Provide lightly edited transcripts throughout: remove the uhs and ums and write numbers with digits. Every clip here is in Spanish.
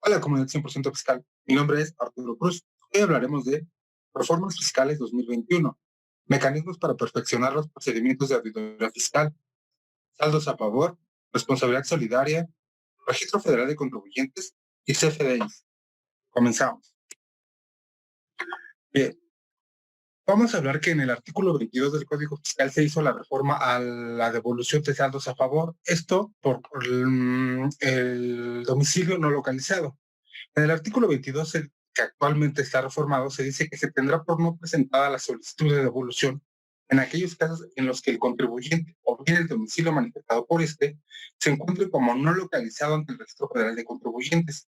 Hola, comunidad 100% fiscal. Mi nombre es Arturo Cruz. Hoy hablaremos de reformas fiscales 2021, mecanismos para perfeccionar los procedimientos de auditoría fiscal, saldos a favor, responsabilidad solidaria, registro federal de contribuyentes y CFDIs. Comenzamos. Bien, vamos a hablar que en el artículo 22 del Código Fiscal se hizo la reforma a la devolución de saldos a favor, esto por el domicilio no localizado. En el artículo 22, que actualmente está reformado, se dice que se tendrá por no presentada la solicitud de devolución en aquellos casos en los que el contribuyente o bien el domicilio manifestado por este se encuentre como no localizado ante el Registro Federal de Contribuyentes.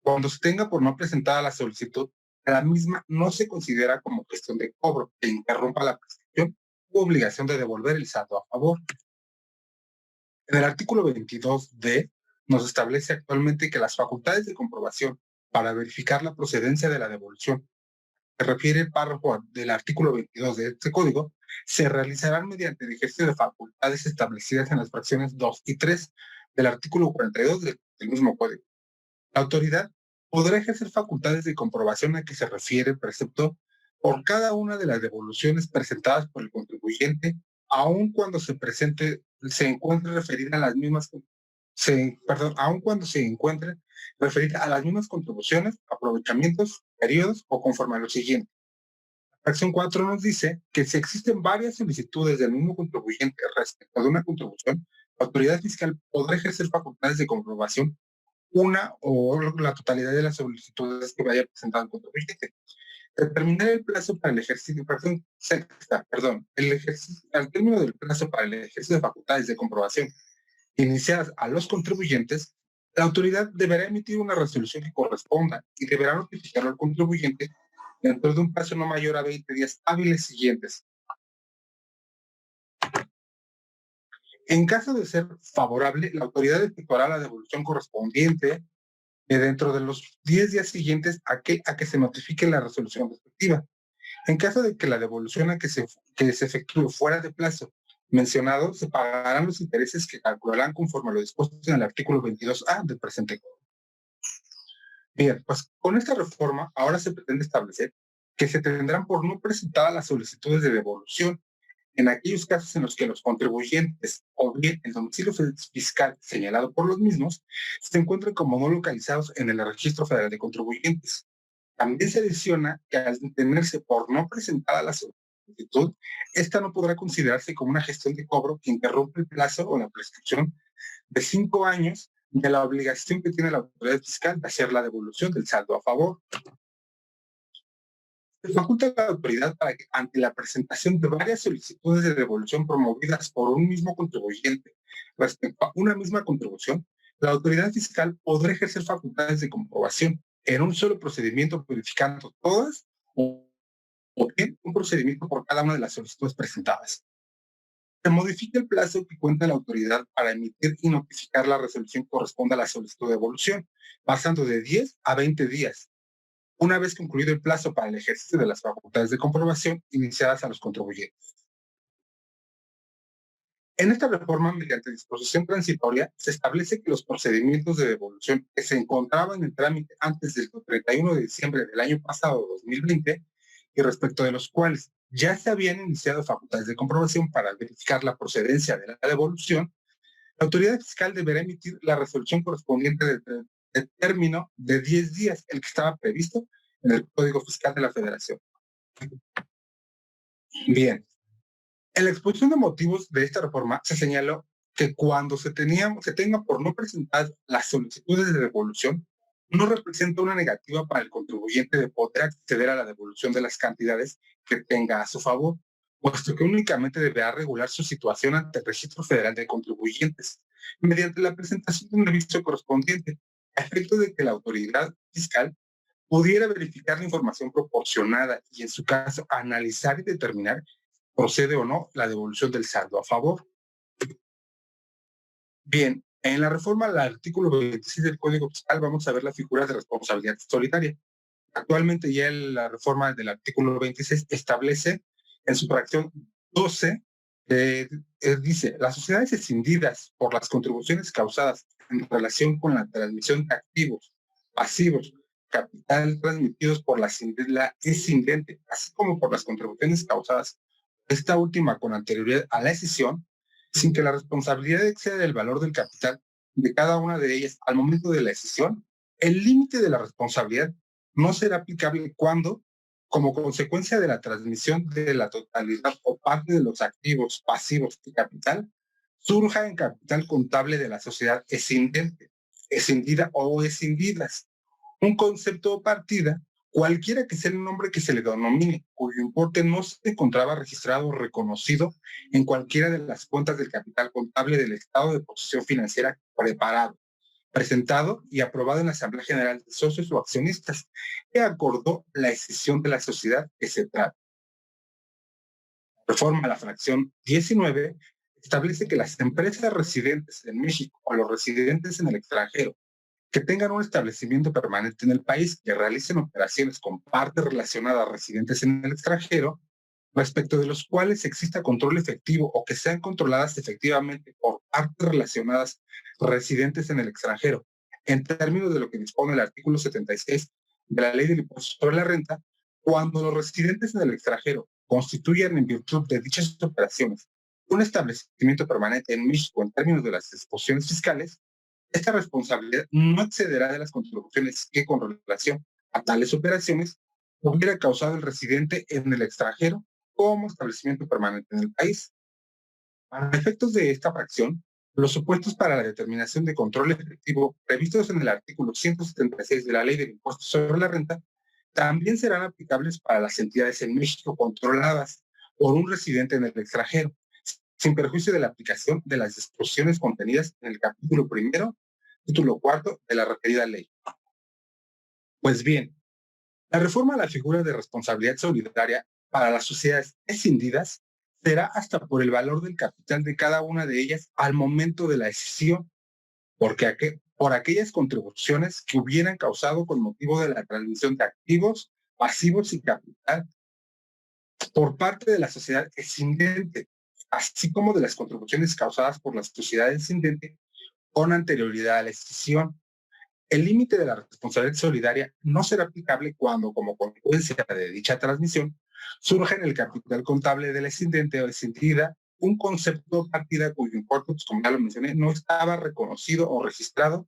Cuando se tenga por no presentada la solicitud, la misma no se considera como cuestión de cobro que interrumpa la prescripción u obligación de devolver el saldo a favor. En el artículo 22D nos establece actualmente que las facultades de comprobación para verificar la procedencia de la devolución, que refiere el párrafo del artículo 22 de este código, se realizarán mediante el ejercicio de facultades establecidas en las fracciones 2 y 3 del artículo 42 del mismo código. La autoridad podrá ejercer facultades de comprobación a que se refiere el precepto por cada una de las devoluciones presentadas por el contribuyente, aun cuando se encuentre referida a las mismas aun cuando se encuentre referida a las mismas contribuciones, aprovechamientos, periodos o conforme a lo siguiente. La fracción 4 nos dice que si existen varias solicitudes del mismo contribuyente respecto de una contribución, la autoridad fiscal podrá ejercer facultades de comprobación una o la totalidad de las solicitudes que vaya presentando el contribuyente. Determinar el plazo para el ejercicio, al término del plazo para el ejercicio de facultades de comprobación iniciadas a los contribuyentes, la autoridad deberá emitir una resolución que corresponda y deberá notificarlo al contribuyente dentro de un plazo no mayor a 20 días hábiles siguientes. En caso de ser favorable, la autoridad efectuará la devolución correspondiente dentro de los 10 días siguientes a que se notifique la resolución respectiva. En caso de que la devolución que se efectúe fuera de plazo mencionado, se pagarán los intereses que calcularán conforme a lo dispuesto en el artículo 22A del presente código. Bien, pues con esta reforma ahora se pretende establecer que se tendrán por no presentadas las solicitudes de devolución en aquellos casos en los que los contribuyentes o bien el domicilio fiscal señalado por los mismos se encuentren como no localizados en el Registro Federal de Contribuyentes. También se adiciona que al tenerse por no presentada la solicitud, esta no podrá considerarse como una gestión de cobro que interrumpe el plazo o la prescripción de 5 años de la obligación que tiene la autoridad fiscal de hacer la devolución del saldo a favor. Se faculta a la autoridad para que, ante la presentación de varias solicitudes de devolución promovidas por un mismo contribuyente respecto a una misma contribución, la autoridad fiscal podrá ejercer facultades de comprobación en un solo procedimiento verificando todas o bien un procedimiento por cada una de las solicitudes presentadas. Se modifica el plazo que cuenta la autoridad para emitir y notificar la resolución que corresponda a la solicitud de devolución, pasando de 10 a 20 días, una vez concluido el plazo para el ejercicio de las facultades de comprobación iniciadas a los contribuyentes. En esta reforma, mediante disposición transitoria, se establece que los procedimientos de devolución que se encontraban en trámite antes del 31 de diciembre del año pasado, 2020, y respecto de los cuales ya se habían iniciado facultades de comprobación para verificar la procedencia de la devolución, la autoridad fiscal deberá emitir la resolución correspondiente de término de 10 días, el que estaba previsto en el Código Fiscal de la Federación. Bien, en la exposición de motivos de esta reforma se señaló que cuando se tenga por no presentar las solicitudes de devolución, no representa una negativa para el contribuyente de poder acceder a la devolución de las cantidades que tenga a su favor, puesto que únicamente deberá regular su situación ante el Registro Federal de Contribuyentes, mediante la presentación de un aviso correspondiente, a efecto de que la autoridad fiscal pudiera verificar la información proporcionada y, en su caso, analizar y determinar procede o no la devolución del saldo a favor. Bien, en la reforma al artículo 26 del Código Fiscal vamos a ver la figura de responsabilidad solidaria. Actualmente ya la reforma del artículo 26 establece en su fracción 12, dice, las sociedades escindidas por las contribuciones causadas en relación con la transmisión de activos, pasivos, capital transmitidos por la escindente, así como por las contribuciones causadas esta última con anterioridad a la escisión, sin que la responsabilidad exceda el valor del capital de cada una de ellas al momento de la escisión. El límite de la responsabilidad no será aplicable cuando, como consecuencia de la transmisión de la totalidad o parte de los activos, pasivos y capital, surja en capital contable de la sociedad escindente, escindida o escindidas, un concepto o partida, cualquiera que sea el nombre que se le denomine, cuyo importe no se encontraba registrado o reconocido en cualquiera de las cuentas del capital contable del estado de posición financiera preparado, presentado y aprobado en la Asamblea General de Socios o Accionistas, que acordó la escisión de la sociedad que se trata. Reforma a la fracción 19 establece que las empresas residentes en México o los residentes en el extranjero que tengan un establecimiento permanente en el país, que realicen operaciones con partes relacionadas a residentes en el extranjero, respecto de los cuales exista control efectivo o que sean controladas efectivamente por partes relacionadas residentes en el extranjero, en términos de lo que dispone el artículo 76 de la Ley del Impuesto sobre la Renta, cuando los residentes en el extranjero constituyan en virtud de dichas operaciones un establecimiento permanente en México en términos de las disposiciones fiscales, esta responsabilidad no excederá de las contribuciones que con relación a tales operaciones hubiera causado el residente en el extranjero como establecimiento permanente en el país. Para efectos de esta fracción, los supuestos para la determinación de control efectivo previstos en el artículo 176 de la Ley del Impuesto sobre la Renta también serán aplicables para las entidades en México controladas por un residente en el extranjero, sin perjuicio de la aplicación de las disposiciones contenidas en el capítulo primero, título cuarto de la referida ley. Pues bien, la reforma a la figura de responsabilidad solidaria para las sociedades escindidas será hasta por el valor del capital de cada una de ellas al momento de la escisión, por aquellas contribuciones que hubieran causado con motivo de la transmisión de activos, pasivos y capital por parte de la sociedad escindente, así como de las contribuciones causadas por la sociedad escindente con anterioridad a la escisión. El límite de la responsabilidad solidaria no será aplicable cuando, como consecuencia de dicha transmisión, surja en el capital contable de la escindente o escindida un concepto de partida cuyo importe, pues, como ya lo mencioné, no estaba reconocido o registrado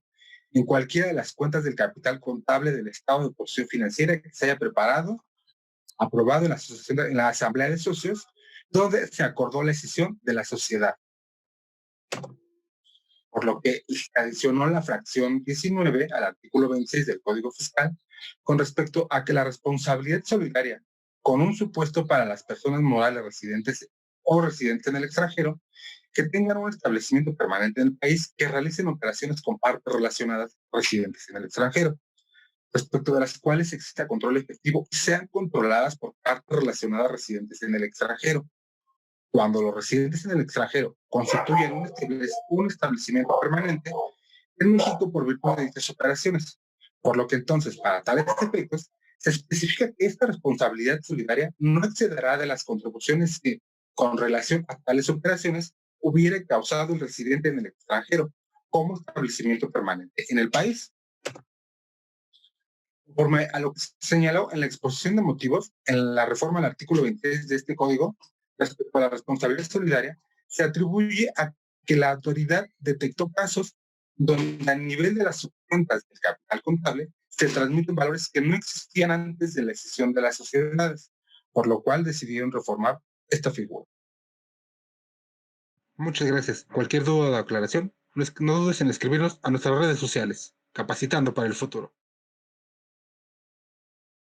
en cualquiera de las cuentas del capital contable del estado de posición financiera que se haya preparado, aprobado en la Asamblea de Socios, donde se acordó la escisión de la sociedad, por lo que adicionó la fracción 19 al artículo 26 del Código Fiscal con respecto a que la responsabilidad solidaria con un supuesto para las personas morales residentes o residentes en el extranjero que tengan un establecimiento permanente en el país que realicen operaciones con partes relacionadas residentes en el extranjero, respecto de las cuales exista control efectivo y sean controladas por partes relacionadas residentes en el extranjero. Cuando los residentes en el extranjero constituyen un establecimiento permanente en México por virtud de dichas operaciones. Por lo que entonces, para tales efectos, se especifica que esta responsabilidad solidaria no excederá de las contribuciones que, con relación a tales operaciones, hubiera causado el residente en el extranjero como establecimiento permanente en el país. Conforme a lo que se señaló en la exposición de motivos, en la reforma al artículo 23 de este código, respecto a la responsabilidad solidaria, se atribuye a que la autoridad detectó casos donde a nivel de las subcuentas del capital contable se transmiten valores que no existían antes de la escisión de las sociedades, por lo cual decidieron reformar esta figura. Muchas gracias. Cualquier duda o aclaración, no dudes en escribirnos a nuestras redes sociales. Capacitando para el futuro.